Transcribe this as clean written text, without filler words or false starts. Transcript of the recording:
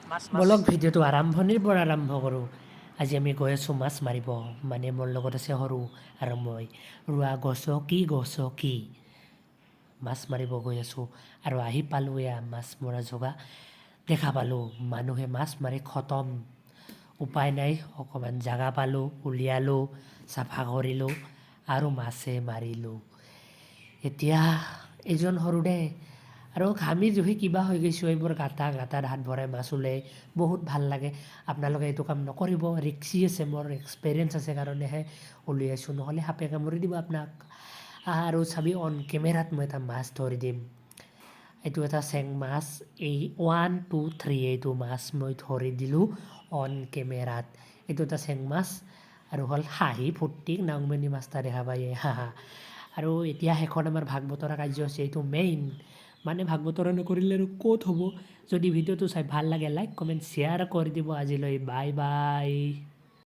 বলক ভিডিঅ'টো আৰম্ভণিৰ পৰা আৰম্ভ কৰোঁ। আজি আমি গৈ আছোঁ মাছ মাৰিব, মানে মোৰ লগত আছে সৰু আৰু মই। ৰোৱা গছকি মাছ মাৰিব গৈ আছোঁ আৰু আহি পালোঁ এয়া মাছ মৰা জগা। দেখা পালোঁ মানুহে মাছ মাৰি খতম। উপায় নাই, অকণমান জাগা পালোঁ, উলিয়ালোঁ, চাফা কৰিলোঁ আৰু মাছে মাৰিলোঁ। এতিয়া এইজন সৰু দে আৰু ঘামি জুহি কিবা হৈ গৈছোঁ। এইবোৰ গাঁতাত হাত ভৰাই মাছ ওলাই বহুত ভাল লাগে। আপোনালোকে এইটো কাম নকৰিব, ৰিক্সি আছে, মোৰ এক্সপেৰিয়েঞ্চ আছে কাৰণেহে উলিয়াইছোঁ, নহ'লে সাপে কামুৰি দিব আপোনাক। আৰু চাবি অন কেমেৰাত মই এটা মাছ ধৰি দিম। এইটো এটা চেং মাছ, এই 1, 2, 3 এইটো মাছ মই ধৰি দিলোঁ অন কেমেৰাত। এইটো এটা চেং মাছ আৰু হ'ল হাঁহি ফূৰ্তি নাংমনি মাছ এটা দেখা পায় হাঁহা। আৰু এতিয়া শেষত আমাৰ ভাগ বতৰা কাৰ্যসূচী, এইটো মেইন, মানে ভাগ বতৰা নকৰিলে আৰু ক'ত হ'ব। যদি ভিডিঅ'টো চাই ভাল লাগে লাইক কমেণ্ট শ্বেয়াৰ কৰি দিব। আজিলৈ বাই বাই।